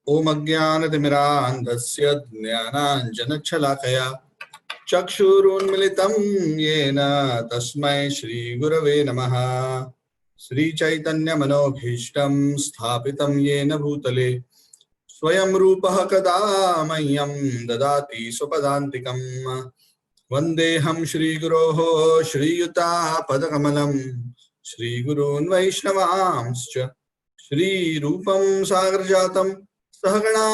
ओम अज्ञानतिमिरान्धस्य ज्ञानाञ्जनशलाकया चक्षुरुन्मिलितं येन तस्मै श्रीगुरवे नमः। श्रीचैतन्यमनोभीष्टं स्थापितं येन भूतले स्वयं रूपः कदा मह्यं ददाति स्वपदान्तिकम्। वन्देऽहं श्रीगुरोः श्रीयुतापदकमलं श्रीगुरून् वैष्णवांश्च श्रीरूपं सागरजातं सहगणा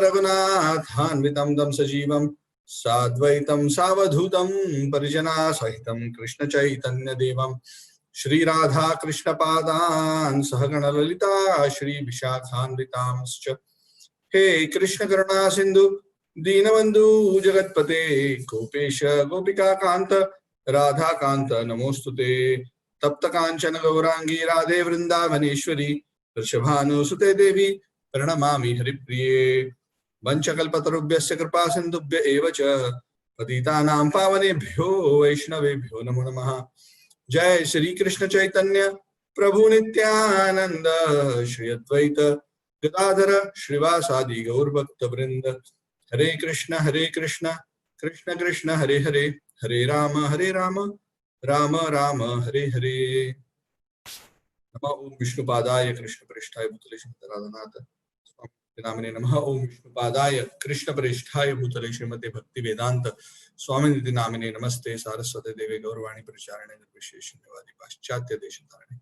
रघुनाथान्वितं तं सजीवं साद्वैतं सावधूतं परिजनासहितं कृष्णचैतन्यदेवं श्रीराधा कृष्णपादान् सहगणललिता श्रीविशाखान्वितांश्च। हे कृष्ण करुणा सिंधु दीनबंधु जगत्पते गोपेश गोपिकाकांत राधाकांत नमोस्तुते। तप्त कांचन गौरांगी राधे वृंदावनेश्वरी वृषभानुसुते देवी प्रणमामि हरिप्रिये। वंशकल्पतरुभ्यश्च कृपा सिन्धुभ्य एव च पतितानां पावनेभ्यो वैष्णवेभ्यो नमो नमः। जय श्री कृष्ण चैतन्य प्रभु नित्यानंद श्री अद्वैत गदाधर श्रीवासादि गौरभक्तवृंद। हरे कृष्ण कृष्ण कृष्ण हरे हरे, हरे राम राम राम हरे हरे। नमः ओम विष्णुपादाय कृष्णप्रेष्ठाय भूतले श्रीमद्राधनाथ स्वामी नामिने नमः। ओम विष्णुपादाय कृष्णप्रेष्ठाय भूतले श्रीमते भक्तिवेदांत स्वामी नामिने नमस्ते। सारस्वते देवे गौरवाणी प्रचारिणे निर्विशेषण्यवादी पाश्चात्य देशतारिणे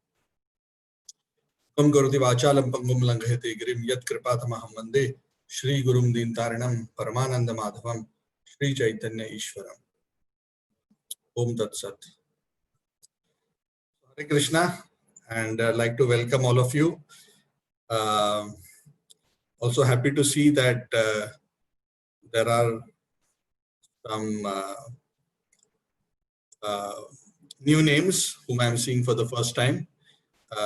कम करोति वाचालं पंगुं लंघयते गिरिं यत्कृपातमहं वन्दे श्रीगुरुं दीनतारिणं परमानंद माधवं श्रीचैतन्य ईश्वरम्। ओम तत्सत। हरे Krishna and like to welcome all of you. Also happy to see that there are some new names whom I am seeing for the first time.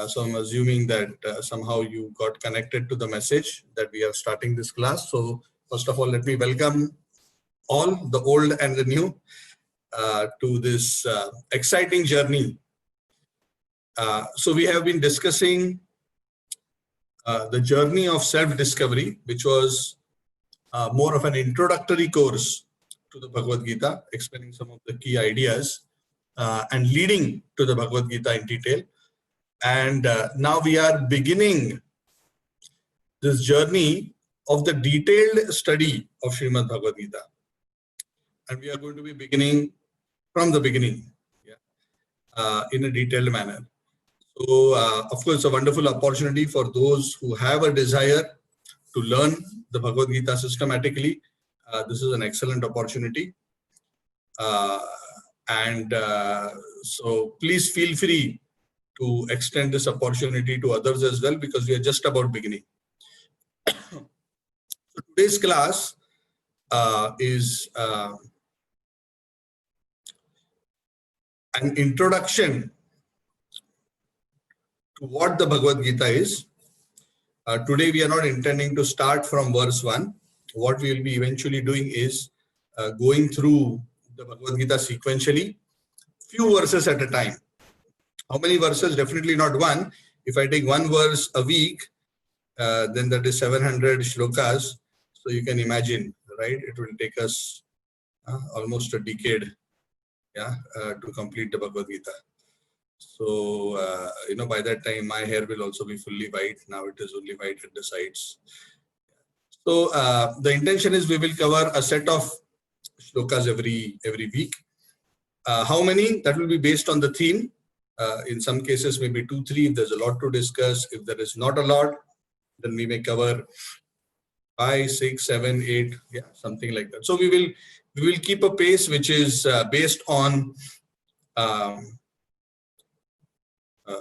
So I'm assuming that somehow you got connected to the message that we are starting this class. So first of all, let me welcome all, the old and the new, to this exciting journey. So we have been discussing the journey of self-discovery, which was more of an introductory course to the Bhagavad Gita, explaining some of the key ideas and leading to the Bhagavad Gita in detail. And now we are beginning this journey of the detailed study of Srimad Bhagavad Gita. And we are going to be beginning from the beginning, in a detailed manner. So, of course, a wonderful opportunity for those who have a desire to learn the Bhagavad Gita systematically. This is an excellent opportunity. So please feel free to extend this opportunity to others as well, because we are just about beginning. So today's class is an introduction to what the Bhagavad Gita is. Today we are not intending to start from verse 1. What we will be eventually doing is going through the Bhagavad Gita sequentially, few verses at a time. How many verses? Definitely not one. If I take one verse a week, then that is 700 shlokas. So you can imagine, right? It will take us almost a decade, to complete the Bhagavad Gita. So, by that time, my hair will also be fully white. Now it is only white at the sides. So, the intention is we will cover a set of shlokas every week. How many? That will be based on the theme. In some cases, maybe 2, 3. If there's a lot to discuss, if there is not a lot, then we may cover 5, 6, 7, 8, something like that. So we will keep a pace which is based on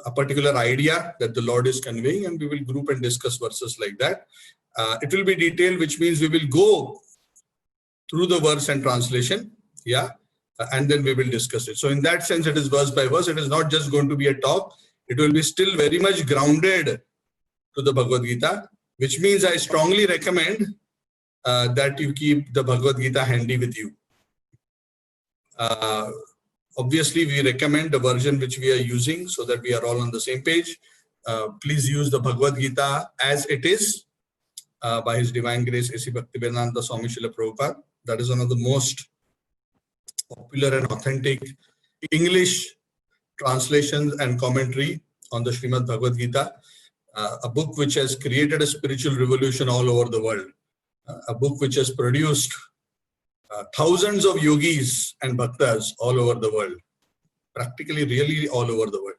a particular idea that the Lord is conveying, and we will group and discuss verses like that. It will be detailed, which means we will go through the verse and translation, and then we will discuss it. So in that sense, it is verse by verse. It is not just going to be a talk. It will be still very much grounded to the Bhagavad Gita, which means I strongly recommend that you keep the Bhagavad Gita handy with you. Obviously, we recommend the version which we are using so that we are all on the same page. Please use the Bhagavad Gita as it is. by His Divine Grace A.C. Bhaktivedanta Swami Srila Prabhupada. That is one of the most popular and authentic English translations and commentary on the Srimad Bhagavad Gita, a book which has created a spiritual revolution all over the world, a book which has produced thousands of yogis and bhaktas all over the world, practically really all over the world,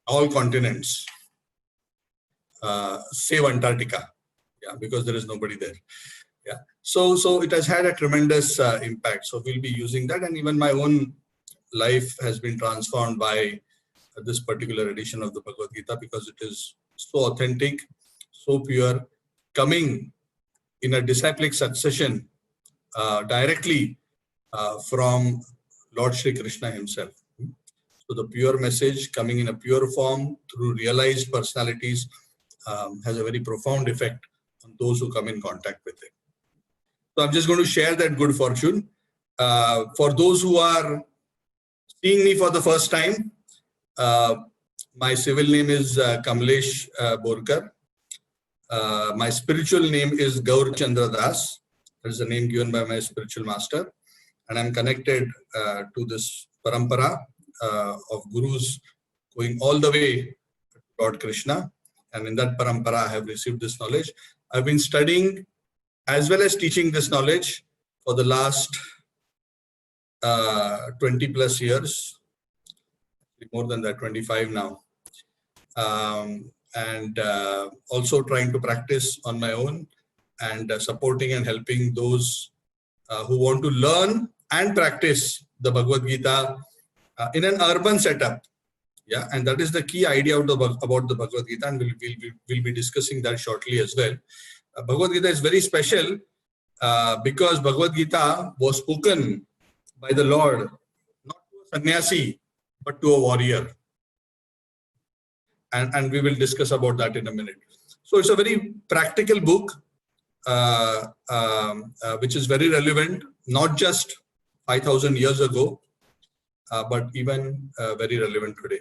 all continents, save Antarctica, because there is nobody there. So it has had a tremendous impact. So we'll be using that, and even my own life has been transformed by this particular edition of the Bhagavad Gita, because it is so authentic, so pure, coming in a disciplic succession directly from Lord Shri Krishna himself. So the pure message coming in a pure form through realized personalities has a very profound effect on those who come in contact with it. So I'm just going to share that good fortune. For those who are seeing me for the first time, my civil name is Kamlesh Borkar. My spiritual name is Gaur Chandra Das. That is the name given by my spiritual master. And I'm connected to this parampara of gurus going all the way to Lord Krishna. And in that parampara, I have received this knowledge. I've been studying as well as teaching this knowledge for the last 20 plus years, more than that, 25 now. And also trying to practice on my own, and supporting and helping those who want to learn and practice the Bhagavad Gita in an urban setup. And that is the key idea about the Bhagavad Gita, and we'll be discussing that shortly as well. Bhagavad Gita is very special because Bhagavad Gita was spoken by the Lord, not to a sannyasi, but to a warrior. And we will discuss about that in a minute. So it's a very practical book, which is very relevant, not just 5,000 years ago, but even very relevant today.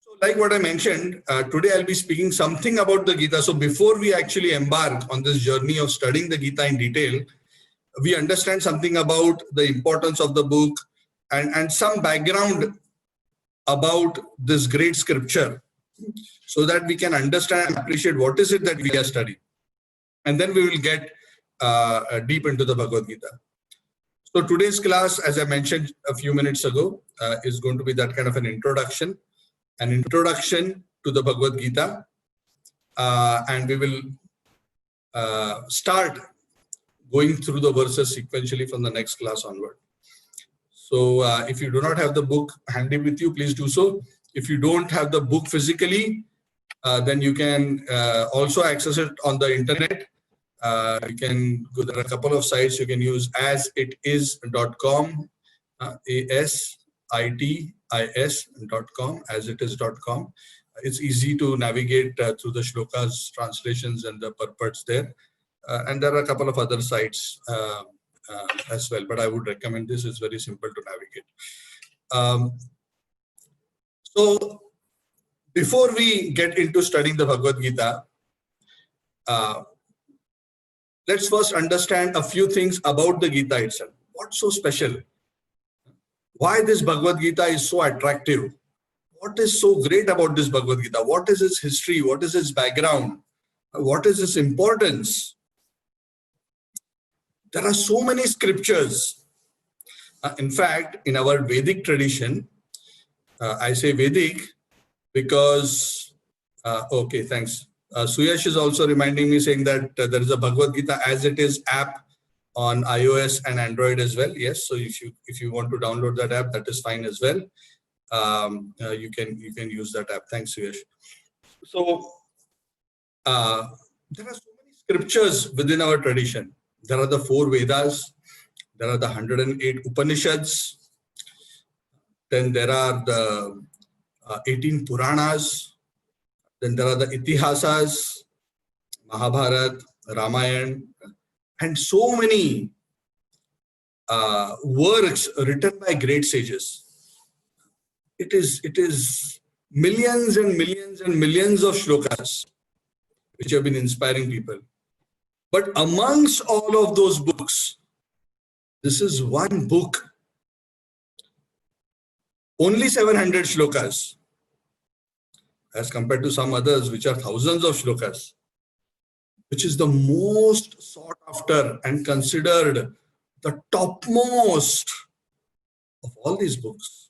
So like what I mentioned, today I'll be speaking something about the Gita. So before we actually embark on this journey of studying the Gita in detail, we understand something about the importance of the book and some background about this great scripture, so that we can understand and appreciate what is it that we are studying. And then we will get deep into the Bhagavad Gita. So today's class, as I mentioned a few minutes ago, is going to be that kind of an introduction to the Bhagavad Gita. And we will start going through the verses sequentially from the next class onward. So if you do not have the book handy with you, please do so. If you don't have the book physically, then you can also access it on the internet. You can go, there are a couple of sites you can use, asitis.com, asitis.com, asitis.com. It's easy to navigate through the shlokas, translations, and the purports there. And there are a couple of other sites as well, but I would recommend this. It's very simple to navigate. So before we get into studying the Bhagavad Gita, let's first understand a few things about the Gita itself. What's so special? Why this Bhagavad Gita is so attractive? What is so great about this Bhagavad Gita? What is its history? What is its background? What is its importance? There are so many scriptures. In fact, in our Vedic tradition, I say Vedic because, okay, thanks. Suyash is also reminding me, saying that there is a Bhagavad Gita as it is app on iOS and Android as well. Yes, so if you want to download that app, that is fine as well. You can use that app. Thanks, Suyash. So there are so many scriptures within our tradition. There are the 4 Vedas, there are the 108 Upanishads, then there are the 18 Puranas, then there are the Itihasas, Mahabharata, Ramayana, and so many works written by great sages. It is millions and millions and millions of shlokas which have been inspiring people. But amongst all of those books, this is one book, only 700 shlokas, as compared to some others which are thousands of shlokas, which is the most sought after and considered the topmost of all these books.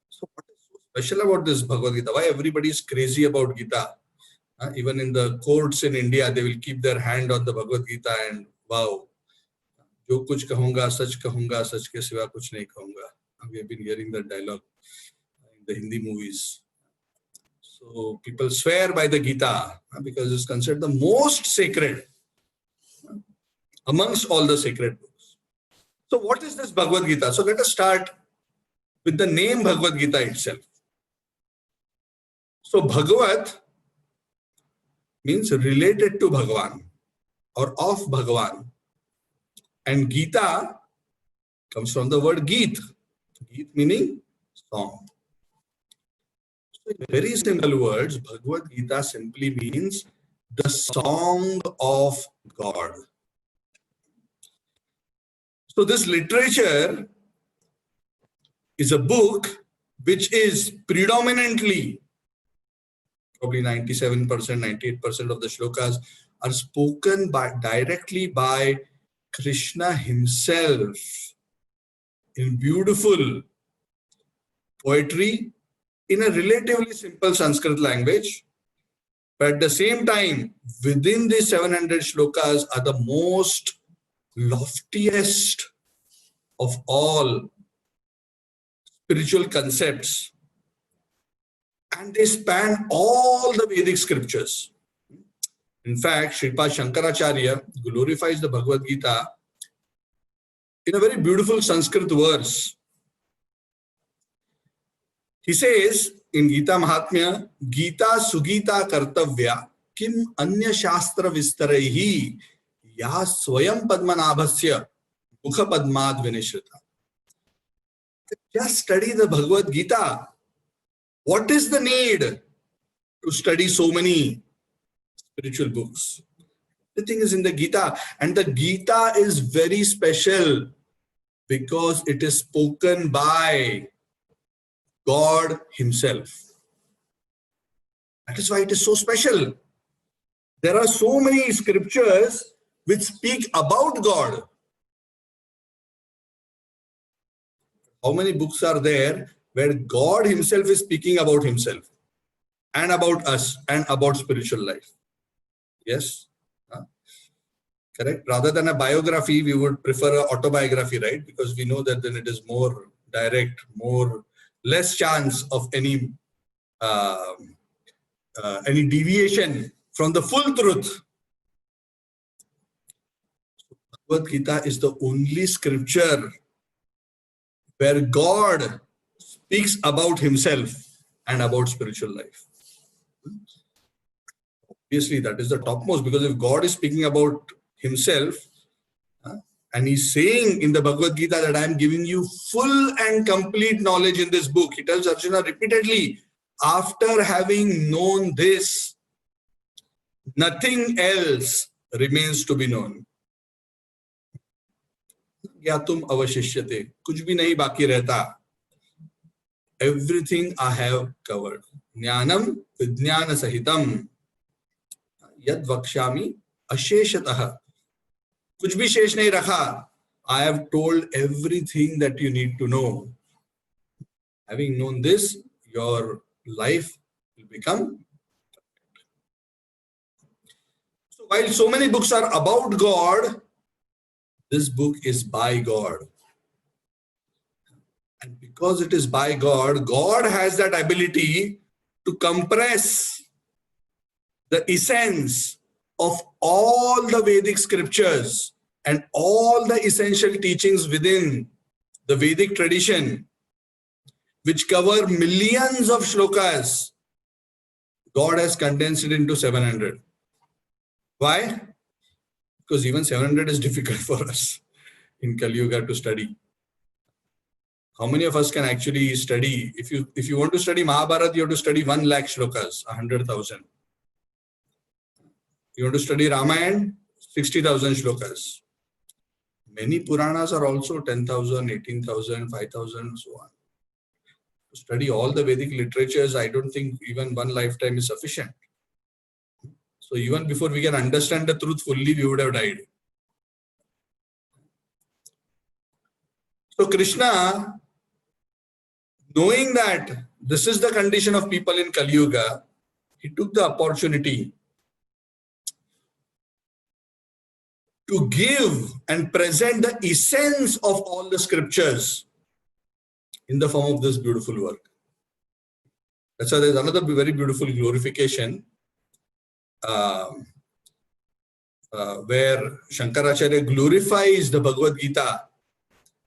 So what is so special about this Bhagavad Gita? Why everybody is crazy about Gita? Even in the courts in India, they will keep their hand on the Bhagavad Gita and wow, jo kuch kahunga, sach ke siwa kuch nahi kahunga. We have been hearing that dialogue in the Hindi movies. So people swear by the Gita because it's considered the most sacred amongst all the sacred books. So what is this Bhagavad Gita? So let us start with the name Bhagavad Gita itself. So Bhagavat means related to Bhagavan or of Bhagavan. And Gita comes from the word Geet. Geet meaning song. So in very simple words, Bhagavad Gita simply means the song of God. So this literature is a book which is predominantly, probably 97%, 98% of the shlokas are spoken directly by Krishna himself in beautiful poetry in a relatively simple Sanskrit language. But at the same time, within these 700 shlokas are the most loftiest of all spiritual concepts. And they span all the Vedic scriptures. In fact, Sripad Shankaracharya glorifies the Bhagavad Gita in a very beautiful Sanskrit verse. He says in Gita Mahatmya, Gita Sugita Kartavya Kim Anya Shastra Vistaraihi Ya Swayam Padmanabhasya Mukha Padmad Vinishrita. Just study the Bhagavad Gita. What is the need to study so many spiritual books? Everything is in the Gita, and the Gita is very special because it is spoken by God himself. That is why it is so special. There are so many scriptures which speak about God. How many books are there where God himself is speaking about himself and about us and about spiritual life? Yes? Correct? Rather than a biography, we would prefer an autobiography, right? Because we know that then it is more direct, less chance of any deviation from the full truth. Bhagavad Gita is the only scripture where God speaks about himself and about spiritual life. Obviously, that is the topmost, because if God is speaking about himself and he's saying in the Bhagavad Gita that I am giving you full and complete knowledge in this book, he tells Arjuna repeatedly, after having known this, nothing else remains to be known. Gyatum avashishyate. Kuch bhi nahi baki rehta. Everything I have covered. Jnanam vijnana sahitam. Yad vakshami asheshatah. Kuch bhi shesh nahi rakha. I have told everything that you need to know. Having known this, your life will become perfect. So while so many books are about God, this book is by God. And because it is by God, God has that ability to compress the essence of all the Vedic scriptures and all the essential teachings within the Vedic tradition, which cover millions of shlokas. God has condensed it into 700. Why? Because even 700 is difficult for us in Kali Yuga to study. How many of us can actually study? If you want to study Mahabharata, you have to study 1 lakh shlokas, 100,000. You want to study Ramayana, 60,000 shlokas. Many Puranas are also 10,000, 18,000, 5,000, so on. To study all the Vedic literatures, I don't think even one lifetime is sufficient. So even before we can understand the truth fully, we would have died. So Krishna, knowing that this is the condition of people in Kali Yuga, he took the opportunity to give and present the essence of all the scriptures in the form of this beautiful work. That's why there's another very beautiful glorification where Shankaracharya glorifies the Bhagavad Gita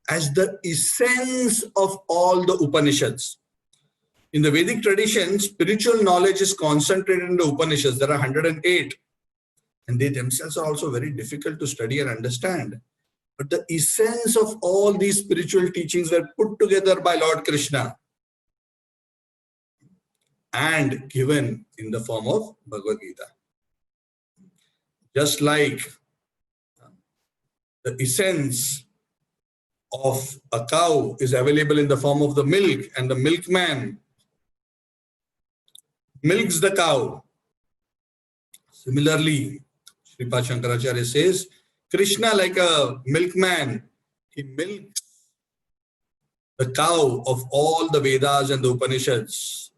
as the essence of all the Upanishads. In the Vedic tradition, spiritual knowledge is concentrated in the Upanishads. There are 108. And they themselves are also very difficult to study and understand. But the essence of all these spiritual teachings were put together by Lord Krishna and given in the form of Bhagavad Gita. Just like the essence of a cow is available in the form of the milk, and the milkman milks the cow. Similarly, Sripad Shankaracharya says, Krishna, like a milkman, he milks the cow of all the Vedas and the Upanishads.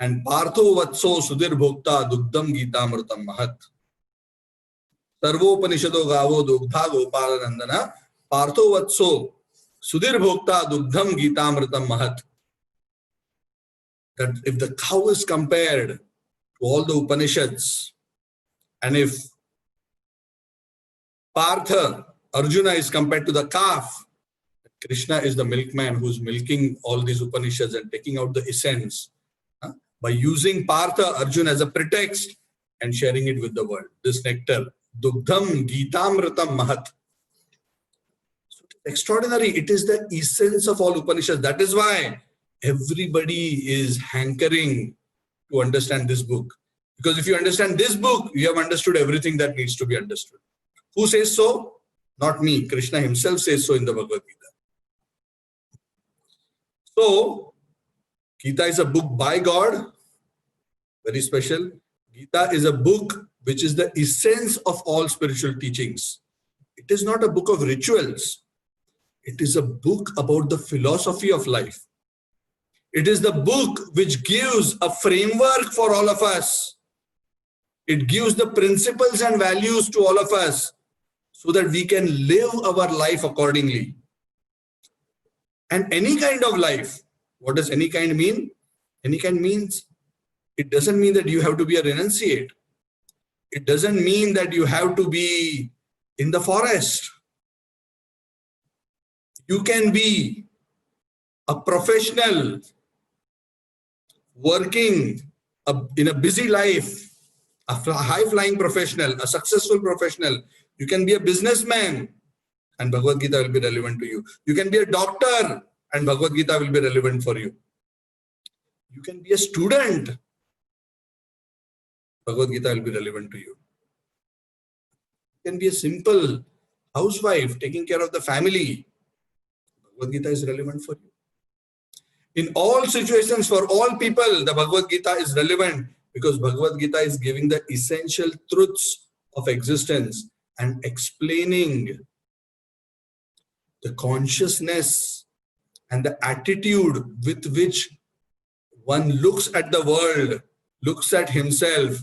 And Partho Vatso Sudhir Bhokta Dugdam Gita Mritam Mahat. Sarvo Upanishado Gavo Dugdha Gopala Nandana Partho Vatso Sudhir Bhokta Dugdham Gita Mritam Mahat. That if the cow is compared to all the Upanishads, and if Partha, Arjuna is compared to the calf, Krishna is the milkman who's milking all these Upanishads and taking out the essence by using Partha, Arjuna as a pretext and sharing it with the world. This nectar, Dugdham Gitamritam Mahat. So extraordinary. It is the essence of all Upanishads. That is why everybody is hankering to understand this book. Because if you understand this book, you have understood everything that needs to be understood. Who says so? Not me. Krishna himself says so in the Bhagavad Gita. So, Gita is a book by God, very special. Gita is a book which is the essence of all spiritual teachings. It is not a book of rituals. It is a book about the philosophy of life. It is the book which gives a framework for all of us. It gives the principles and values to all of us so that we can live our life accordingly. And any kind of life. What does any kind mean? Any kind means, it doesn't mean that you have to be a renunciate. It doesn't mean that you have to be in the forest. You can be a professional working in a busy life, a high-flying professional, a successful professional. You can be a businessman and Bhagavad Gita will be relevant to you. You can be a doctor and Bhagavad Gita will be relevant for you. You can be a student. Bhagavad Gita will be relevant to you. You can be a simple housewife taking care of the family. Bhagavad Gita is relevant for you. In all situations, for all people, the Bhagavad Gita is relevant because Bhagavad Gita is giving the essential truths of existence and explaining the consciousness and the attitude with which one looks at the world, looks at himself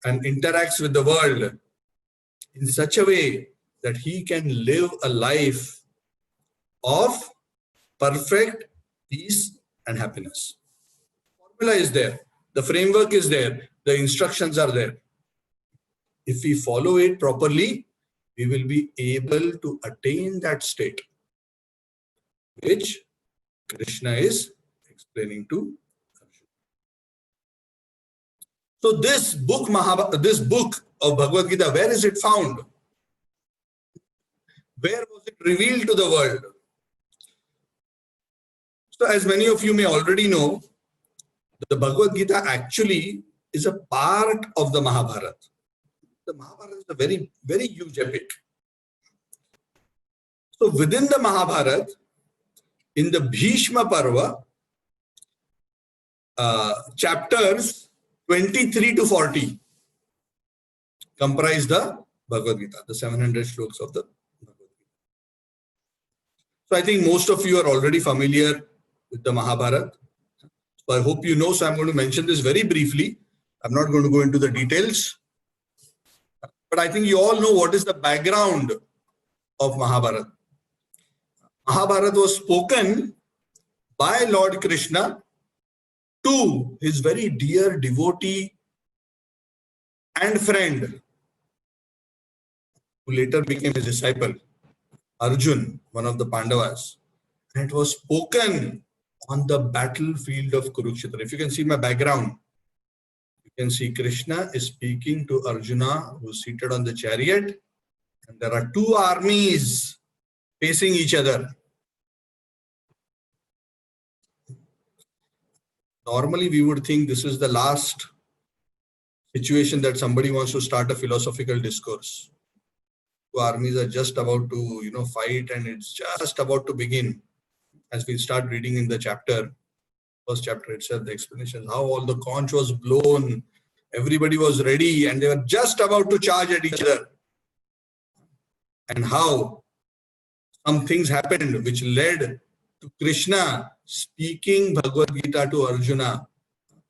and interacts with the world in such a way that he can live a life of perfect peace and happiness. The formula is there. The framework is there. The instructions are there. If we follow it properly, we will be able to attain that state, which Krishna is explaining to Arjuna. So this book of Bhagavad Gita, where is it found? Where was it revealed to the world? So as many of you may already know, the Bhagavad Gita actually is a part of the Mahabharata. The Mahabharata is a very, very huge epic. So within the Mahabharata, in the Bhishma Parva, chapters 23 to 40 comprise the Bhagavad Gita, the 700 shlokas of the Bhagavad Gita. So I think most of you are already familiar with the Mahabharata. So I hope you know, so I'm going to mention this very briefly. I'm not going to go into the details. But I think you all know what is the background of Mahabharata. Mahabharata was spoken by Lord Krishna to his very dear devotee and friend, who later became his disciple, Arjun, one of the Pandavas. And it was spoken on the battlefield of Kurukshetra. If you can see my background, you can see Krishna is speaking to Arjuna, who is seated on the chariot, and there are two armies facing each other. Normally, we would think this is the last situation that somebody wants to start a philosophical discourse. Two armies are just about to, fight, and it's just about to begin. As we start reading in the chapter, first chapter itself, the explanation how all the conch was blown, everybody was ready, and they were just about to charge at each other. And how some things happened which led to Krishna speaking Bhagavad Gita to Arjuna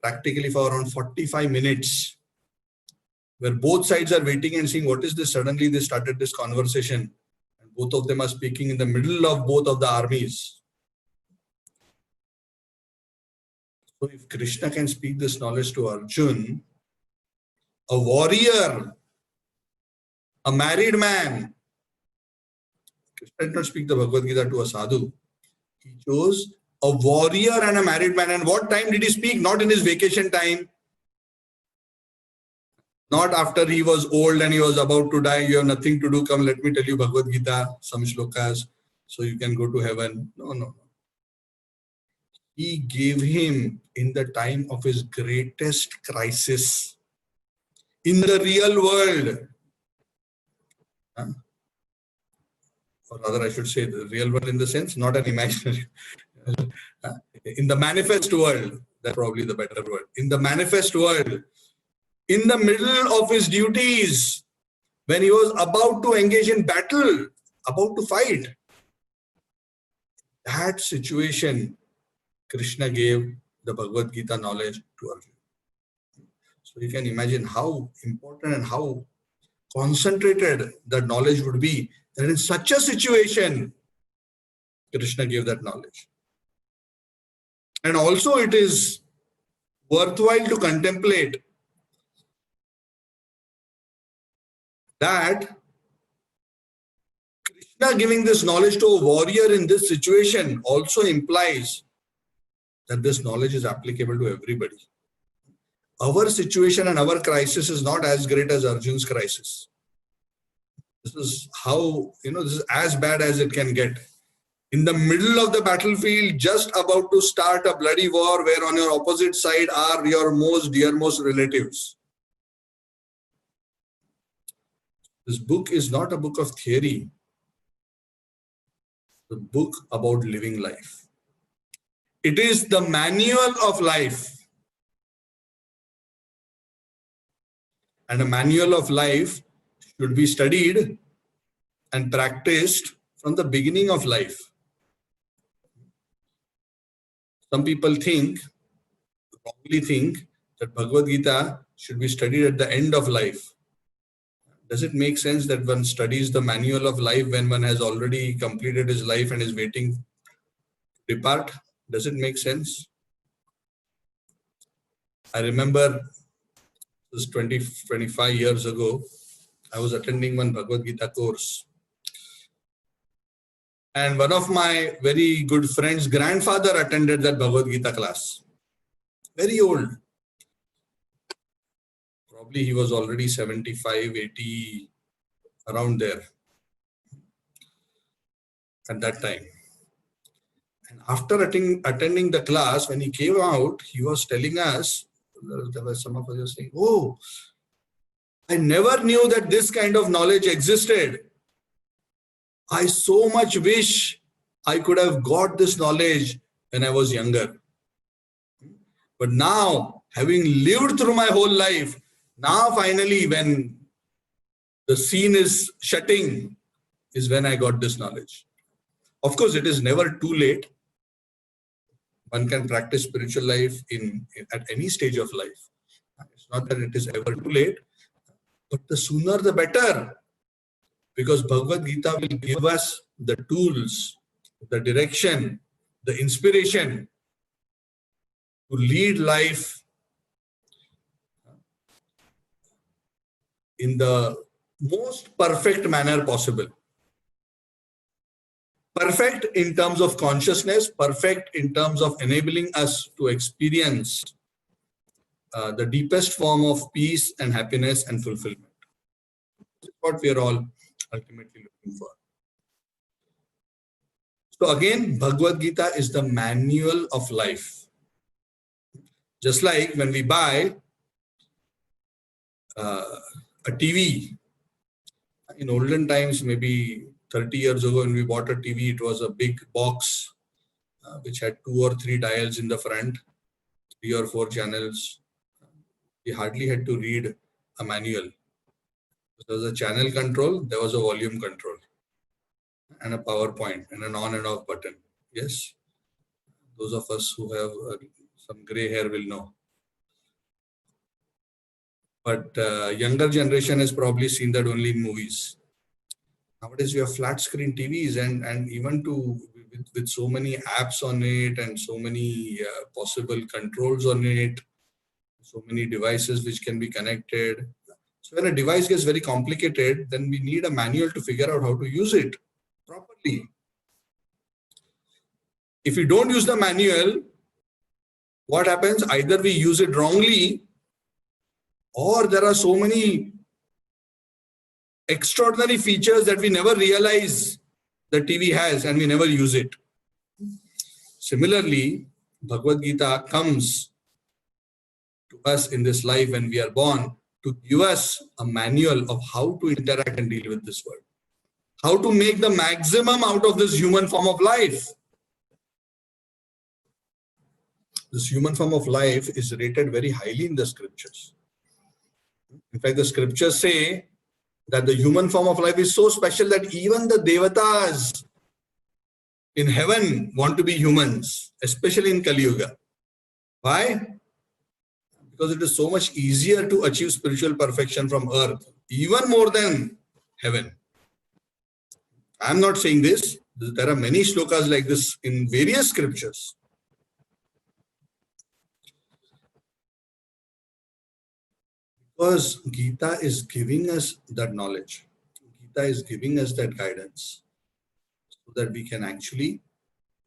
practically for around 45 minutes, where both sides are waiting and seeing what is this. Suddenly they started this conversation, and both of them are speaking in the middle of both of the armies. So if Krishna can speak this knowledge to Arjun, a warrior, a married man, Krishna did not speak the Bhagavad Gita to a sadhu. He chose a warrior and a married man. And what time did he speak? Not in his vacation time. Not after he was old and he was about to die. You have nothing to do. Come, let me tell you Bhagavad Gita, some shlokas, so you can go to heaven. No. He gave him in the time of his greatest crisis in the real world. Or rather, I should say the real world in the sense, not an imaginary. In the manifest world, that's probably the better word. In the manifest world, in the middle of his duties, when he was about to engage in battle, about to fight, that situation, Krishna gave the Bhagavad Gita knowledge to Arjuna. So you can imagine how important and how concentrated that knowledge would be, that in such a situation, Krishna gave that knowledge. And also it is worthwhile to contemplate that Krishna giving this knowledge to a warrior in this situation also implies that this knowledge is applicable to everybody. Our situation and our crisis is not as great as Arjun's crisis. This is how, this is as bad as it can get. In the middle of the battlefield, just about to start a bloody war where on your opposite side are your most dearmost relatives. This book is not a book of theory. It's a book about living life. It is the manual of life. And a manual of life should be studied and practiced from the beginning of life. Some people wrongly think that Bhagavad Gita should be studied at the end of life. Does it make sense that one studies the manual of life when one has already completed his life and is waiting to depart? Does it make sense? I remember this 25 years ago, I was attending one Bhagavad Gita course. And one of my very good friends' grandfather attended that Bhagavad Gita class. Very old. Probably he was already 75, 80, around there at that time. And after attending the class, when he came out, he was telling us, there were some of us saying, oh, I never knew that this kind of knowledge existed. I so much wish I could have got this knowledge when I was younger. But now, having lived through my whole life, now finally when the scene is shutting is when I got this knowledge. Of course, it is never too late. One can practice spiritual life at any stage of life. It's not that it is ever too late, but the sooner the better. Because Bhagavad Gita will give us the tools, the direction, the inspiration to lead life in the most perfect manner possible. Perfect in terms of consciousness, perfect in terms of enabling us to experience the deepest form of peace and happiness and fulfillment. This is what we are all ultimately looking for. So again, Bhagavad Gita is the manual of life. Just like when we buy a TV, in olden times, maybe 30 years ago when we bought a TV, it was a big box which had 2 or 3 dials in the front, 3 or 4 channels. We hardly had to read a manual. There was a channel control, there was a volume control, and a power point, and an on and off button. Yes, those of us who have some gray hair will know. But younger generation has probably seen that only in movies. Nowadays, we have flat screen TVs and even with so many apps on it and so many possible controls on it, so many devices which can be connected. So when a device gets very complicated, then we need a manual to figure out how to use it properly. If we don't use the manual, what happens? Either we use it wrongly, or there are so many extraordinary features that we never realize the TV has and we never use it. Similarly, Bhagavad Gita comes to us in this life when we are born to give us a manual of how to interact and deal with this world. How to make the maximum out of this human form of life. This human form of life is rated very highly in the scriptures. In fact, the scriptures say that the human form of life is so special that even the devatas in heaven want to be humans, especially in Kali Yuga. Why? Because it is so much easier to achieve spiritual perfection from earth, even more than heaven. I am not saying this. There are many shlokas like this in various scriptures. Because Gita is giving us that knowledge. Gita is giving us that guidance so that we can actually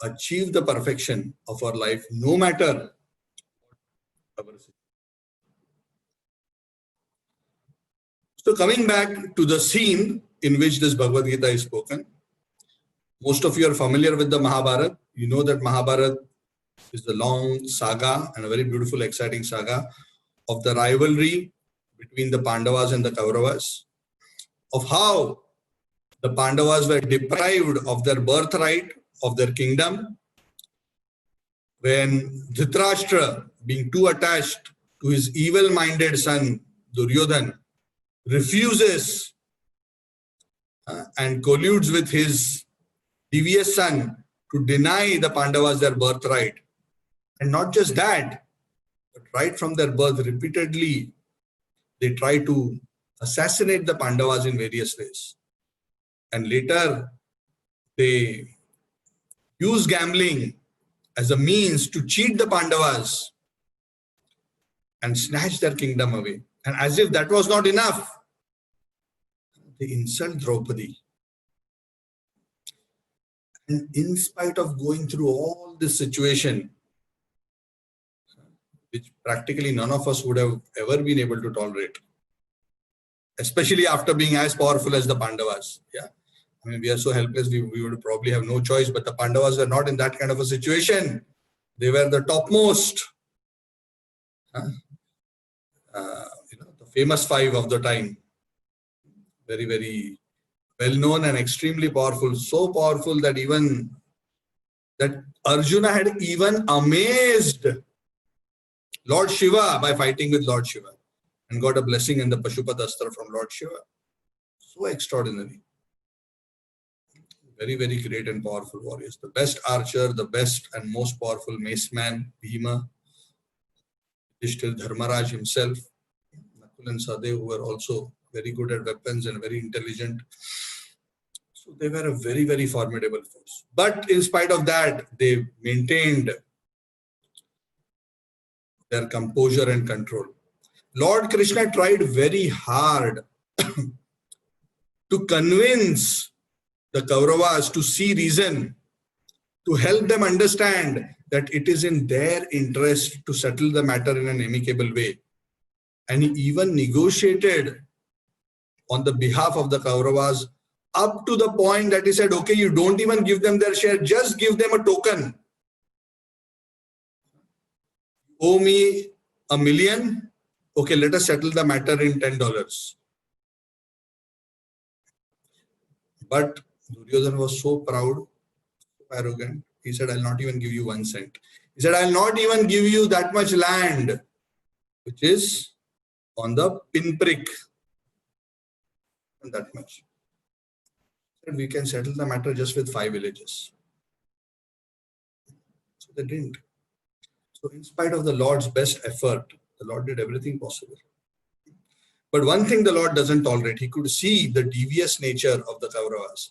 achieve the perfection of our life no matter our situation. So coming back to the scene in which this Bhagavad Gita is spoken, most of you are familiar with the Mahabharata. You know that Mahabharata is the long saga and a very beautiful, exciting saga of the rivalry between the Pandavas and the Kauravas, of how the Pandavas were deprived of their birthright, of their kingdom, when Dhritarashtra, being too attached to his evil-minded son Duryodhana, refuses and colludes with his devious son to deny the Pandavas their birthright. And not just that, but right from their birth, repeatedly, they try to assassinate the Pandavas in various ways. And later, they use gambling as a means to cheat the Pandavas and snatch their kingdom away. And as if that was not enough, they insult Draupadi. And in spite of going through all this situation, which practically none of us would have ever been able to tolerate, especially after being as powerful as the Pandavas. Yeah, I mean, we are so helpless, we would probably have no choice, but the Pandavas were not in that kind of a situation. They were the topmost. The famous five of the time. Very, very well known and extremely powerful. So powerful that even that Arjuna had even amazed Lord Shiva by fighting with Lord Shiva and got a blessing in the Pashupatastra from Lord Shiva. So extraordinary. Very, very great and powerful warriors. The best archer, the best and most powerful mace man, Bhima, Yudhishthir, Dharmaraj himself, Nakul and Sahadev, who were also very good at weapons and very intelligent. So they were a very, very formidable force. But in spite of that, they maintained their composure and control. Lord Krishna tried very hard to convince the Kauravas to see reason, to help them understand that it is in their interest to settle the matter in an amicable way. And he even negotiated on the behalf of the Kauravas up to the point that he said, okay, you don't even give them their share, just give them a token. Owe me $1 million. Okay, let us settle the matter in $10. But Duryodhana was so proud, so arrogant. He said, I'll not even give you 1 cent. He said, I'll not even give you that much land, which is on the pinprick. And that much. He said, we can settle the matter just with 5 villages. So they didn't. So in spite of the Lord's best effort, the Lord did everything possible. But one thing the Lord doesn't tolerate, he could see the devious nature of the Kauravas.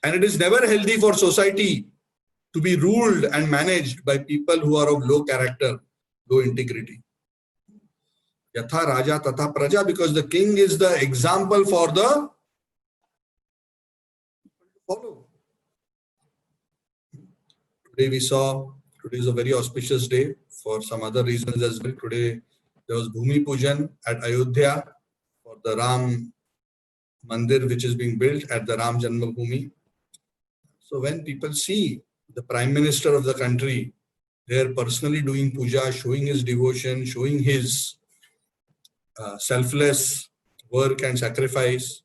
And it is never healthy for society to be ruled and managed by people who are of low character, low integrity. Yatha Raja Tatha Praja, because the king is the example for the follow. Today we saw, today is a very auspicious day for some other reasons as well. Today there was Bhumi Pujan at Ayodhya for the Ram Mandir which is being built at the Ram Janmabhoomi. So when people see the Prime Minister of the country there personally doing puja, showing his devotion, showing his selfless work and sacrifice,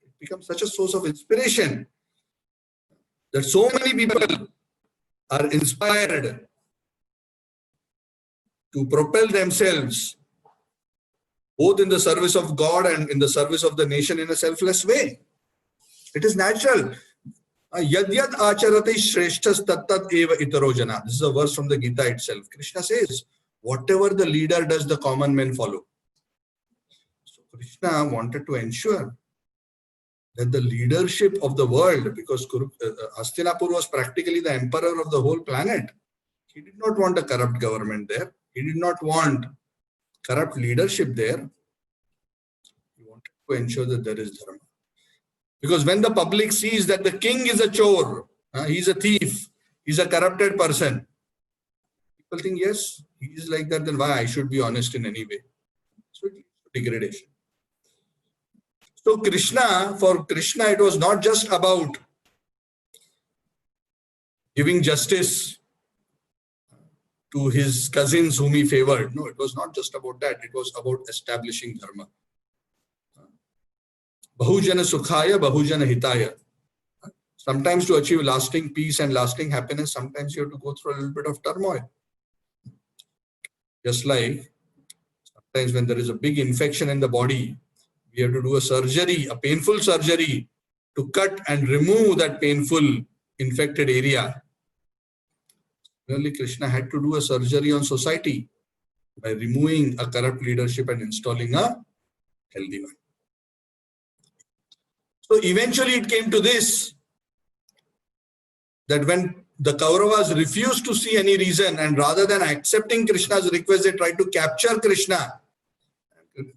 it becomes such a source of inspiration that so many people are inspired to propel themselves both in the service of God and in the service of the nation in a selfless way. It is natural. Yad yad acharati shreshthas tattat eva itaro jana. This is a verse from the Gita itself. Krishna says, whatever the leader does, the common men follow. So Krishna wanted to ensure that the leadership of the world, because Hastinapur was practically the emperor of the whole planet, he did not want a corrupt government there. He did not want corrupt leadership there. He wanted to ensure that there is dharma. Because when the public sees that the king is a chore, he's a thief, he's a corrupted person, people think, yes, he is like that, then why I should be honest in any way? So it leads to degradation. So for Krishna, it was not just about giving justice to his cousins whom he favored. No, it was not just about that. It was about establishing dharma. Bahujana Sukhaya, Bahujana Hitaya. Sometimes to achieve lasting peace and lasting happiness, sometimes you have to go through a little bit of turmoil. Just like sometimes when there is a big infection in the body, we have to do a surgery, a painful surgery to cut and remove that painful infected area. Really, Krishna had to do a surgery on society by removing a corrupt leadership and installing a healthy one. So eventually it came to this, that when the Kauravas refused to see any reason and rather than accepting Krishna's request, they tried to capture Krishna.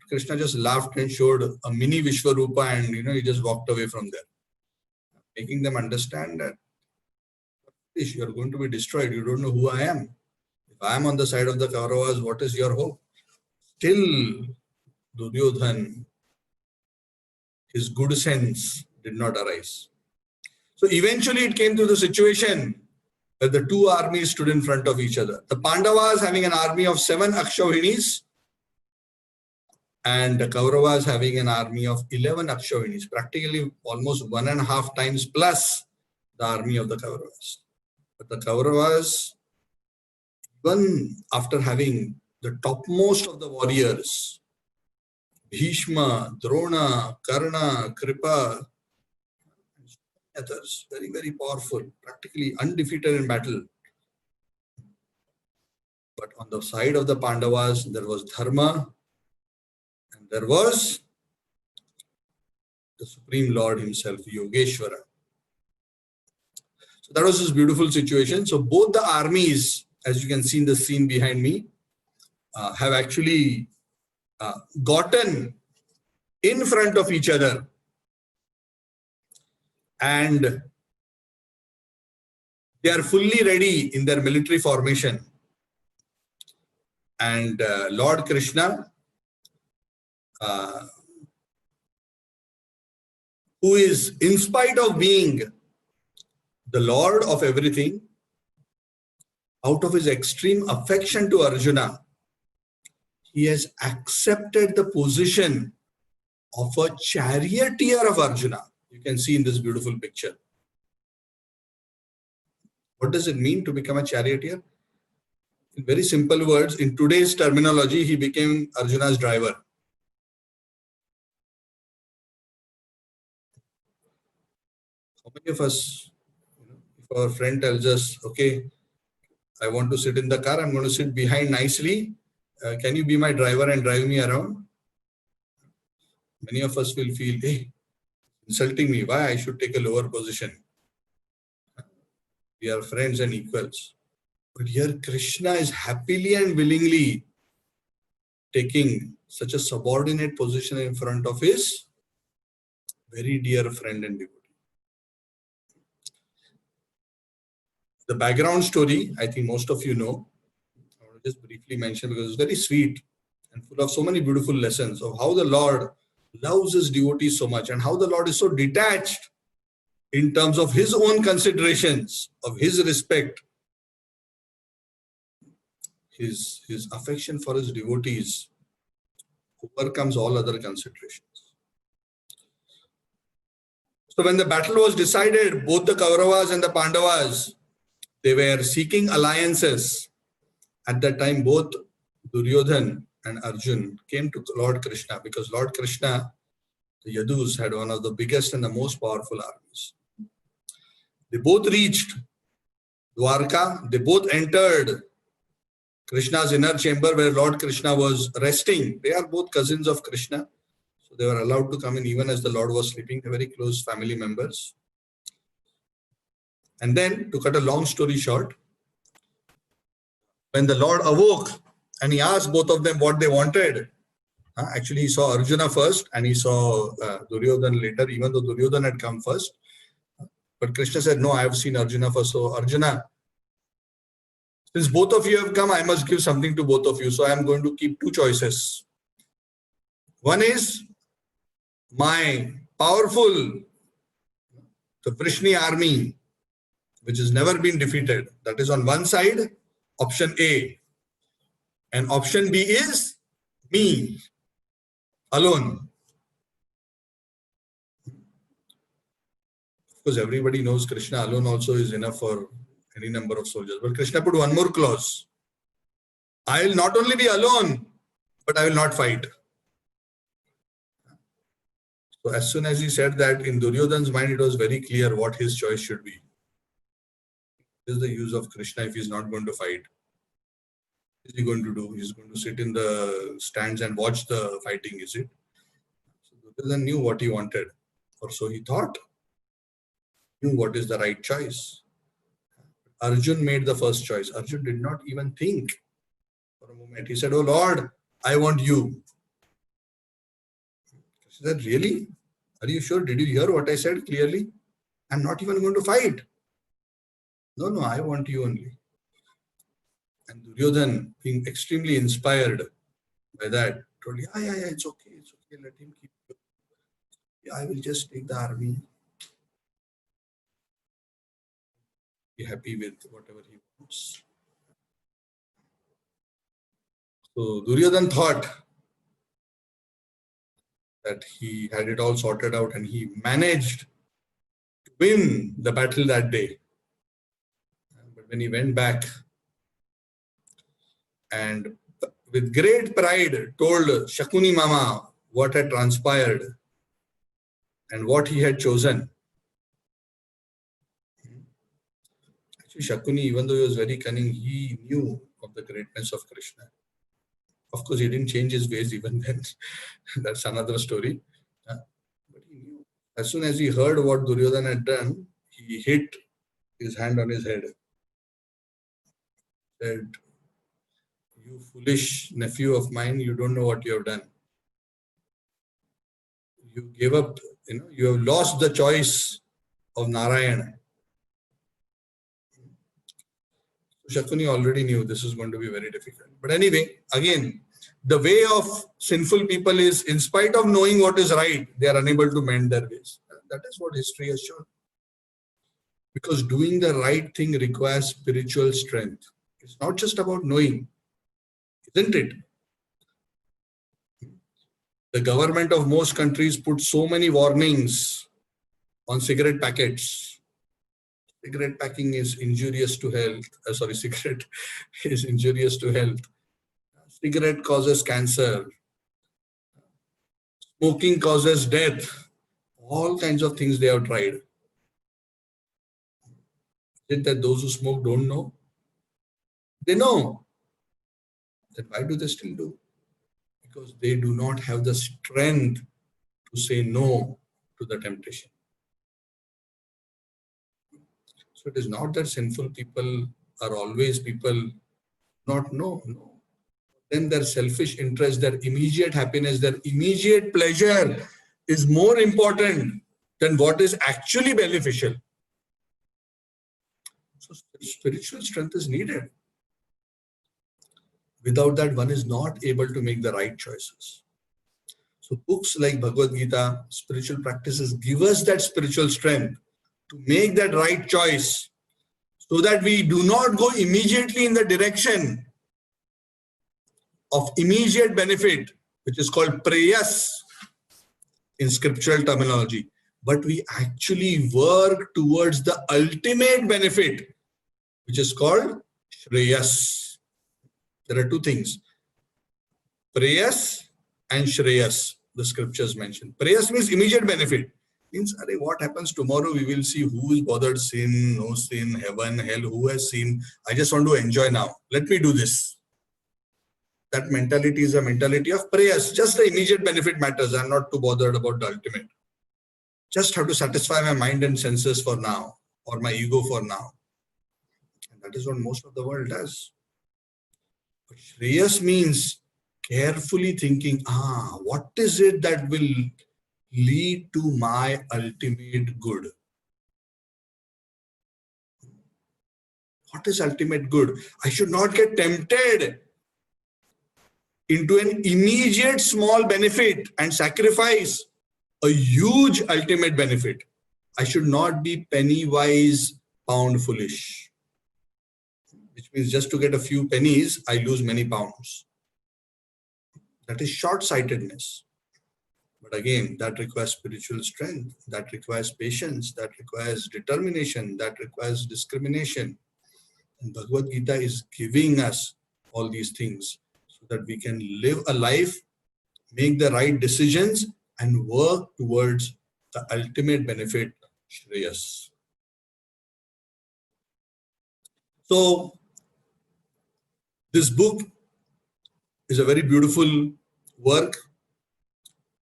Krishna just laughed and showed a mini Vishwarupa and he just walked away from there, making them understand that you are going to be destroyed. You don't know who I am. If I am on the side of the Kauravas, what is your hope? Still, Duryodhana, his good sense did not arise. So eventually it came to the situation where the two armies stood in front of each other. The Pandavas having an army of 7 Akshauhinis And the Kauravas having an army of 11 Akshavinis, practically almost 1.5 times plus the army of the Kauravas. But the Kauravas, even after having the topmost of the warriors, Bhishma, Drona, Karna, Kripa, others, very, very powerful, practically undefeated in battle. But on the side of the Pandavas, there was Dharma, and there was the Supreme Lord himself, Yogeshwara. So that was this beautiful situation. So both the armies, as you can see in the scene behind me, have actually gotten in front of each other, and they are fully ready in their military formation. And Lord Krishna, who is, in spite of being the Lord of everything, out of his extreme affection to Arjuna, he has accepted the position of a charioteer of Arjuna. You can see in this beautiful picture. What does it mean to become a charioteer? In very simple words, in today's terminology, he became Arjuna's driver. How many of us, if our friend tells us, okay, I want to sit in the car, I'm going to sit behind nicely. Can you be my driver and drive me around? Many of us will feel, hey, insulting me, why I should take a lower position? We are friends and equals. But here Krishna is happily and willingly taking such a subordinate position in front of his very dear friend and devotee. The background story, I think most of you know. I want to just briefly mention because it's very sweet and full of so many beautiful lessons of how the Lord loves his devotees so much and how the Lord is so detached in terms of his own considerations, of his respect, his affection for his devotees overcomes all other considerations. So when the battle was decided, both the Kauravas and the Pandavas, they were seeking alliances. At that time, both Duryodhan and Arjun came to Lord Krishna because Lord Krishna, the Yadus, had one of the biggest and the most powerful armies. They both reached Dwarka. They both entered Krishna's inner chamber where Lord Krishna was resting. They are both cousins of Krishna. So they were allowed to come in even as the Lord was sleeping. They're very close family members. And then, to cut a long story short, when the Lord awoke and he asked both of them what they wanted, actually he saw Arjuna first and he saw Duryodhan later, even though Duryodhan had come first. But Krishna said, no, I have seen Arjuna first. So Arjuna, since both of you have come, I must give something to both of you. So I am going to keep two choices. One is my powerful, the Vrishni army, which has never been defeated. That is on one side, option A. And option B is me, alone. Because everybody knows Krishna alone also is enough for any number of soldiers. But Krishna put one more clause. I will not only be alone, but I will not fight. So as soon as he said that, in Duryodhan's mind, it was very clear what his choice should be. What is the use of Krishna if he's not going to fight? What is he going to do? He's going to sit in the stands and watch the fighting, is it? So Duryodhan knew what he wanted, or so he thought. Knew what is the right choice. Arjun made the first choice. Arjun did not even think for a moment. He said, oh Lord, I want you. He said, really? Are you sure? Did you hear what I said clearly? I'm not even going to fight. No, I want you only. And Duryodhan, being extremely inspired by that, told, yeah, it's okay, let him keep it. Yeah, I will just take the army. Be happy with whatever he wants. So Duryodhan thought, that he had it all sorted out and he managed to win the battle that day. But when he went back and with great pride told Shakuni Mama what had transpired and what he had chosen. Actually, Shakuni, even though he was very cunning, he knew of the greatness of Krishna. Of course, he didn't change his ways even then. That's another story. But he knew. As soon as he heard what Duryodhana had done, he hit his hand on his head. Said, "You foolish nephew of mine, you don't know what you have done. You gave up, you have lost the choice of Narayana." Shakuni already knew this is going to be very difficult. But anyway, again, the way of sinful people is, in spite of knowing what is right, they are unable to mend their ways. That is what history has shown. Because doing the right thing requires spiritual strength. It's not just about knowing, isn't it? The government of most countries put so many warnings on cigarette packets. Cigarette packing is injurious to health. Cigarette is injurious to health. Cigarette causes cancer. Smoking causes death. All kinds of things they have tried. Is it that those who smoke don't know? They know. Then why do they still do? Because they do not have the strength to say no to the temptation. So it is not that sinful people are always people not know. No. Then their selfish interest, their immediate happiness, their immediate pleasure is more important than what is actually beneficial. So spiritual strength is needed. Without that, one is not able to make the right choices. So books like Bhagavad Gita, spiritual practices give us that spiritual strength to make that right choice so that we do not go immediately in the direction of immediate benefit, which is called preyas in scriptural terminology, but we actually work towards the ultimate benefit, which is called shreyas. There are two things, preyas and shreyas, the scriptures mention. Preyas means immediate benefit. Means, what happens tomorrow, we will see. Who is bothered, sin, no sin, heaven, hell, who has seen? I just want to enjoy now. Let me do this. That mentality is a mentality of prayers. Just the immediate benefit matters. I'm not too bothered about the ultimate. Just have to satisfy my mind and senses for now, or my ego for now. And that is what most of the world does. But Shreyas means carefully thinking, what is it that will lead to my ultimate good? What is ultimate good? I should not get tempted into an immediate small benefit and sacrifice a huge ultimate benefit. I should not be penny wise, pound foolish. Which means just to get a few pennies, I lose many pounds. That is short-sightedness. But again, that requires spiritual strength, that requires patience, that requires determination, that requires discrimination. And Bhagavad Gita is giving us all these things so that we can live a life, make the right decisions, and work towards the ultimate benefit, Shreyas. So, this book is a very beautiful work.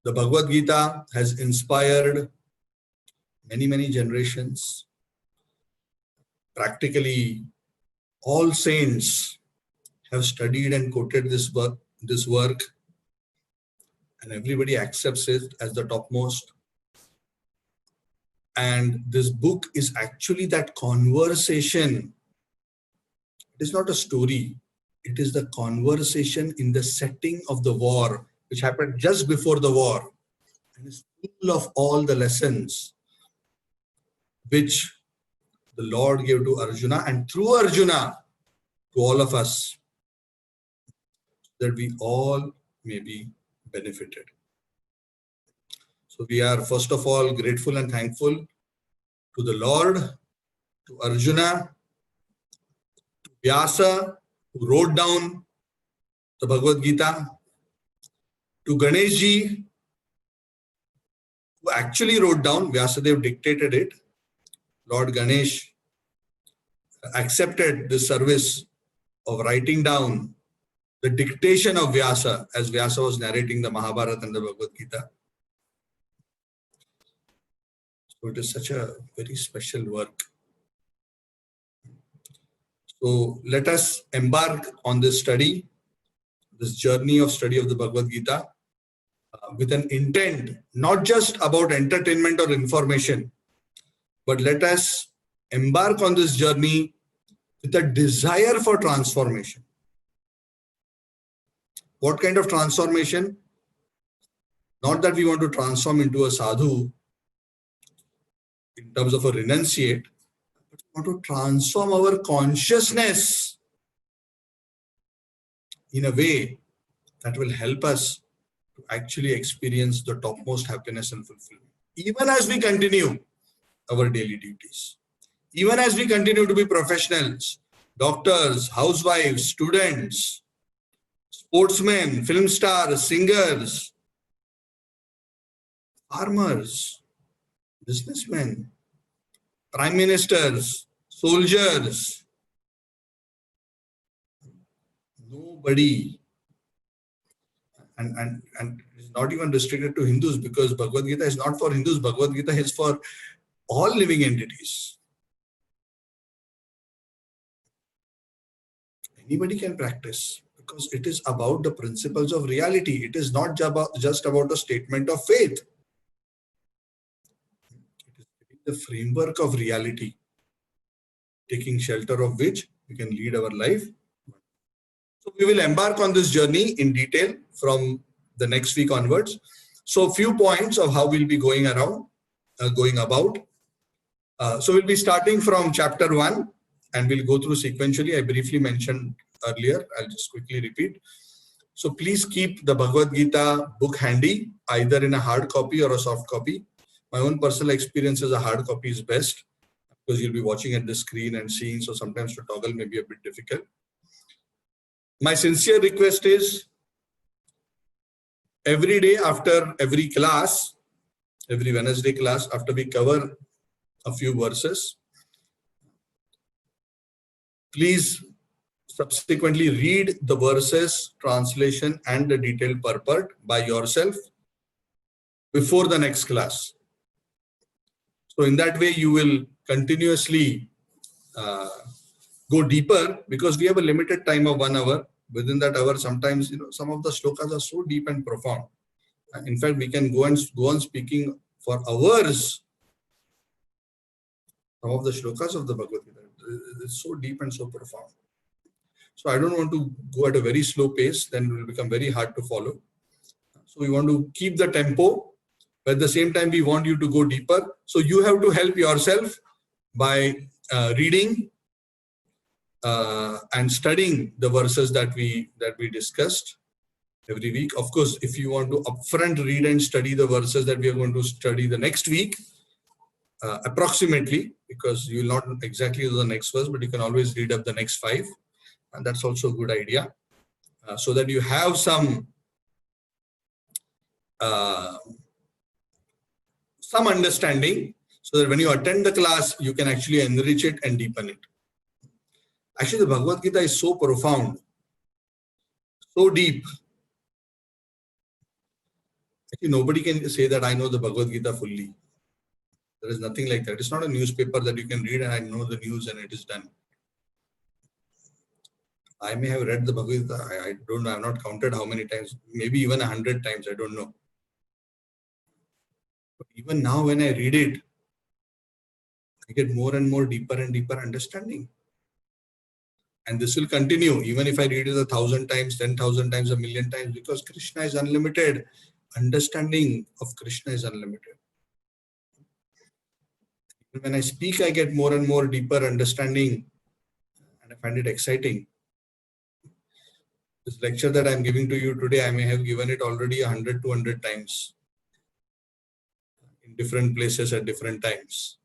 The Bhagavad Gita has inspired many generations. Practically all saints have studied and quoted this work, and everybody accepts it as the topmost. And this book is actually that conversation. It is not a story. It is the conversation in the setting of the war, which happened just before the war. And it's full of all the lessons which the Lord gave to Arjuna, and through Arjuna to all of us, that we all may be benefited. So we are first of all grateful and thankful to the Lord, to Arjuna, to Vyasa, who wrote down the Bhagavad Gita, to Ganesh ji, who actually wrote down, Vyasadeva dictated it. Lord Ganesh accepted this service of writing down the dictation of Vyasa as Vyasa was narrating the Mahabharata and the Bhagavad Gita. So it is such a very special work. So let us embark on this study, this journey of study of the Bhagavad Gita with an intent, not just about entertainment or information, but let us embark on this journey with a desire for transformation. What kind of transformation? Not that we want to transform into a sadhu in terms of a renunciate, but we want to transform our consciousness in a way that will help us to actually experience the topmost happiness and fulfillment. Even as we continue our daily duties, even as we continue to be professionals, doctors, housewives, students, sportsmen, film stars, singers, farmers, businessmen, prime ministers, soldiers. Nobody, and it's not even restricted to Hindus, because Bhagavad Gita is not for Hindus. Bhagavad Gita is for all living entities. Anybody can practice, because it is about the principles of reality. It is not just about a statement of faith. It is the framework of reality, taking shelter of which we can lead our life. So we will embark on this journey in detail from the next week onwards. So few points of how we'll be going about. So we'll be starting from chapter 1 and we'll go through sequentially. I briefly mentioned earlier, I'll just quickly repeat. So please keep the Bhagavad Gita book handy, either in a hard copy or a soft copy. My own personal experience is a hard copy is best, because you'll be watching at the screen and seeing, so sometimes to toggle may be a bit difficult. My sincere request is, every day after every class, every Wednesday class, after we cover a few verses, please subsequently read the verses, translation and the detailed purport by yourself before the next class. So in that way you will continuously go deeper, because we have a limited time of 1 hour. Within that hour, sometimes some of the shlokas are so deep and profound. In fact, we can go on speaking for hours. Some of the shlokas of the Bhagavad Gita, it's so deep and so profound. So I don't want to go at a very slow pace, then it will become very hard to follow. So we want to keep the tempo, but at the same time we want you to go deeper. So you have to help yourself by reading and studying the verses that we discussed every week. Of course, if you want to upfront read and study the verses that we are going to study the next week, approximately, because you will not exactly do the next verse, but you can always read up the next 5, and that's also a good idea, so that you have some understanding, so that when you attend the class, you can actually enrich it and deepen it. Actually, the Bhagavad Gita is so profound, so deep. Actually, nobody can say that I know the Bhagavad Gita fully. There is nothing like that. It's not a newspaper that you can read and I know the news and it is done. I may have read the Bhagavad Gita, I don't know, I have not counted how many times, maybe even 100 times, I don't know. But even now when I read it, I get more and more deeper and deeper understanding. And this will continue, even if I read it 1,000 times, 10,000 times, 1,000,000 times, because Krishna is unlimited. Understanding of Krishna is unlimited. When I speak, I get more and more deeper understanding, and I find it exciting. This lecture that I'm giving to you today, I may have given it already 100, 200 times. different places at different times.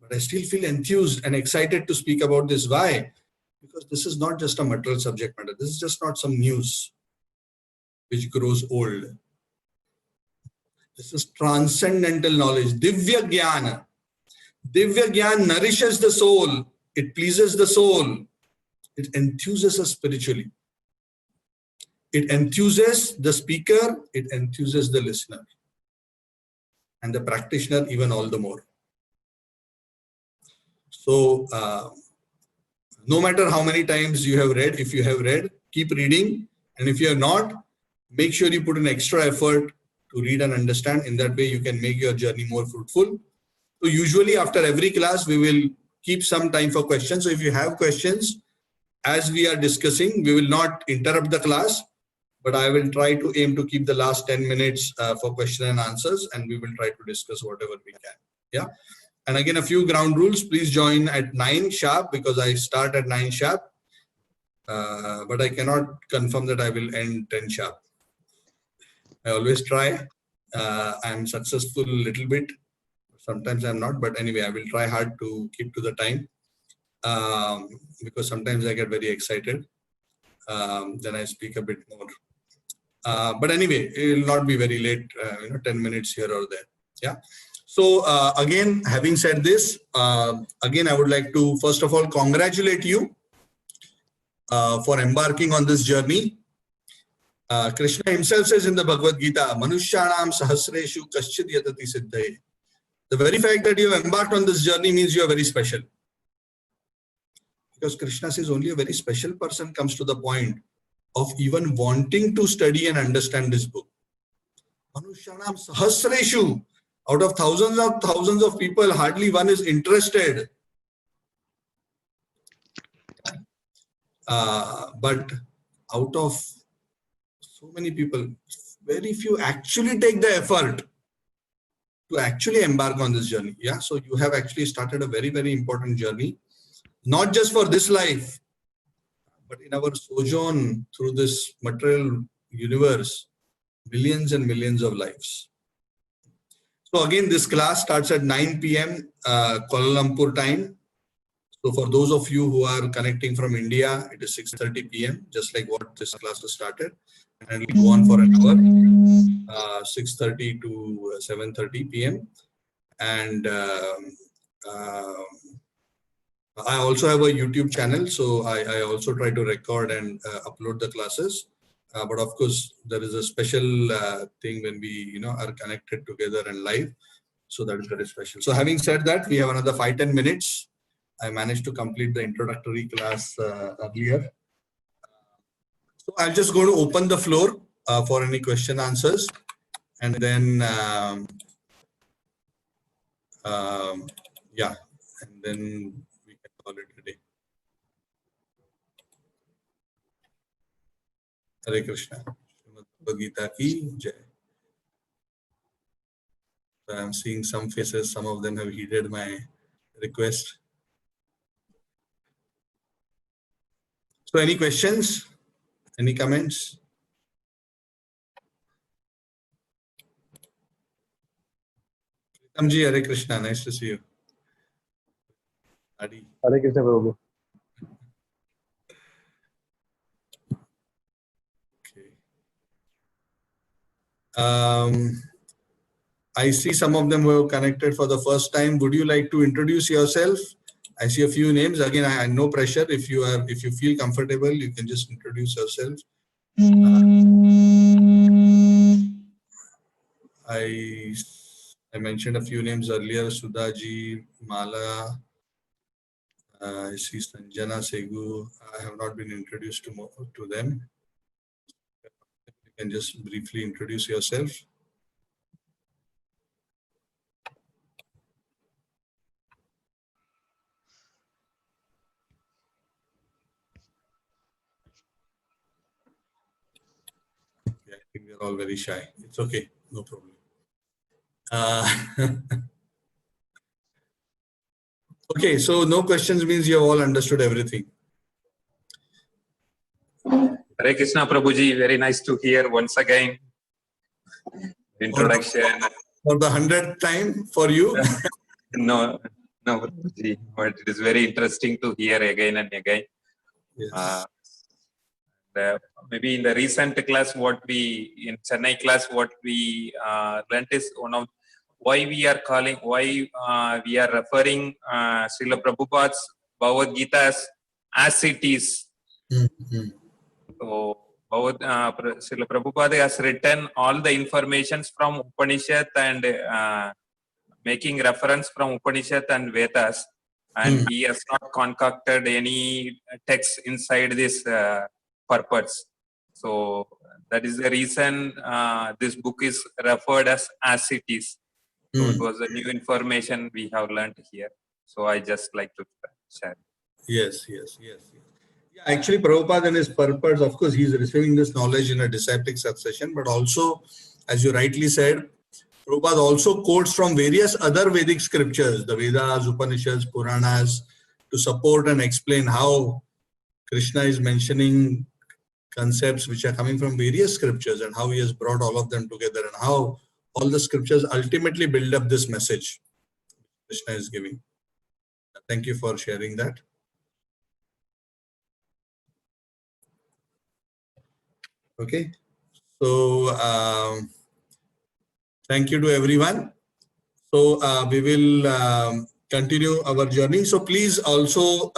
But I still feel enthused and excited to speak about this. Why? Because this is not just a material subject matter. This is just not some news which grows old. This is transcendental knowledge. Divya Jnana. Divya Jnana nourishes the soul. It pleases the soul. It enthuses us spiritually. It enthuses the speaker. It enthuses the listener. And the practitioner even all the more. So, no matter how many times you have read, if you have read, keep reading. And if you have not, make sure you put an extra effort to read and understand. In that way, you can make your journey more fruitful. So usually after every class, we will keep some time for questions. So if you have questions, as we are discussing, we will not interrupt the class, but I will try to aim to keep the last 10 minutes for question and answers, and we will try to discuss whatever we can. Yeah. And again, a few ground rules. Please join at 9 sharp because I start at 9 sharp. But I cannot confirm that I will end 10 sharp. I always try. I'm successful a little bit. Sometimes I'm not, but anyway, I will try hard to keep to the time because sometimes I get very excited. Then I speak a bit more. But anyway, it will not be very late, 10 minutes here or there. Yeah. So again, having said this, again, I would like to first of all congratulate you for embarking on this journey. Krishna himself says in the Bhagavad Gita, Manushyanam sahasreshu kaschid yatati siddhaye. The very fact that you have embarked on this journey means you are very special. Because Krishna says only a very special person comes to the point of even wanting to study and understand this book. Manushyanam sahasreshu. Out of thousands of people, hardly one is interested. But out of so many people, very few actually take the effort to actually embark on this journey. Yeah, so you have actually started a very, very important journey, not just for this life, but in our sojourn through this material universe, millions and millions of lives. So again, this class starts at 9 p.m. Kuala Lumpur time. So for those of you who are connecting from India, it is 6:30 p.m. just like what this class has started, and it will go on for an hour, 6:30 to 7:30 p.m. And I also have a YouTube channel, so I also try to record and upload the classes. But of course, there is a special thing when we are connected together and live. So that is very special. So having said that, we have another 5-10 minutes. I managed to complete the introductory class earlier. So I'm just going to open the floor for any question answers. And then, yeah, and then we can call it a day. Hare Krishna. Bhagavad Gita ki jai. I'm seeing some faces. Some of them have heeded my request. So any questions? Any comments? Pritamji, Hare Krishna. Nice to see you. Adi. Hare Krishna, Prabhu. Okay. I see some of them were connected for the first time. Would you like to introduce yourself? I see a few names. Again, I no pressure. If you feel comfortable, you can just introduce yourself. I mentioned a few names earlier. Sudhaji, Mala. I see Sanjana Segu. I have not been introduced to them. You can just briefly introduce yourself. I think they're all very shy. It's okay, no problem. Okay, so no questions means you have all understood everything. Hare Krishna, Prabhuji. Very nice to hear once again. Introduction. For the 100th time for you? No, Prabhuji, but it is very interesting to hear again and again. Yes. Maybe in the recent class, in Chennai class, what we learnt is why we are referring Srila Prabhupada's Bhagavad Gita as it is. Mm-hmm. So, Srila Prabhupada has written all the informations from Upanishad and making reference from Upanishad and Vedas, and he has not concocted any text inside this purpose. So that is the reason this book is referred as it is. So it was a new information we have learned here. So I just like to share. Yes. Yeah, actually, Prabhupada and his purpose, of course, he's receiving this knowledge in a disciplic succession, but also, as you rightly said, Prabhupada also quotes from various other Vedic scriptures, the Vedas, Upanishads, Puranas, to support and explain how Krishna is mentioning concepts which are coming from various scriptures and how he has brought all of them together and how all the scriptures ultimately build up this message Krishna is giving. Thank you for sharing that. Okay, so thank you to everyone. So we will continue our journey. So please also,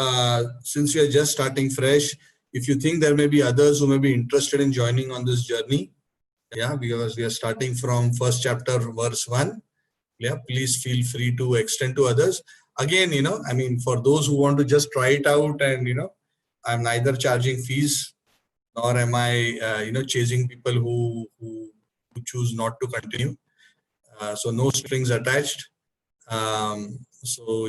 since we are just starting fresh, if you think there may be others who may be interested in joining on this journey, yeah, because we are starting from first chapter, verse 1. Yeah, please feel free to extend to others. Again, I mean, for those who want to just try it out, and I'm neither charging fees nor am I, chasing people who choose not to continue. So no strings attached. So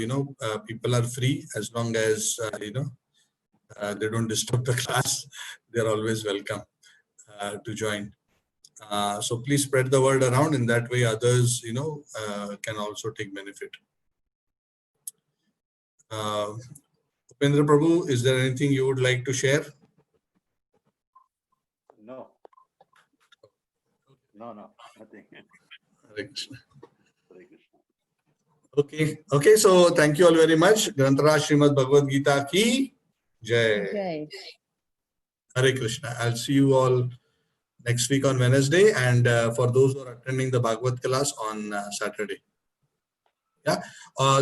people are free as long as they don't disturb the class. They're always welcome to join. So please spread the word around. In that way, others can also take benefit. Upendra Prabhu, is there anything you would like to share? No, nothing. Hare Krishna. Okay. So thank you all very much. Grantaraj Srimad Bhagavad Gita ki Jai. Jai. Hare Krishna. I'll see you all next week on Wednesday, and for those who are attending the Bhagavad class on Saturday. Yeah.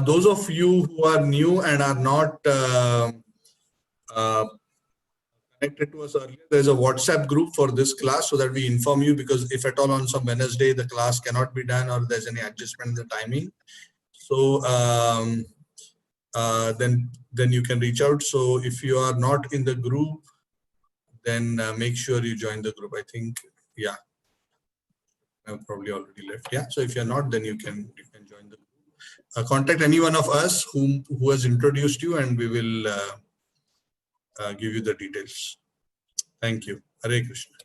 Those of you who are new and are not connected to us earlier, there's a WhatsApp group for this class so that we inform you, because if at all on some Wednesday the class cannot be done or there's any adjustment in the timing, so then you can reach out. So if you are not in the group, then make sure you join the group. I think, yeah, I've probably already left. Yeah, so if you're not, then you can join the group. Contact any one of us who has introduced you, and we will give you the details. Thank you. Hare Krishna.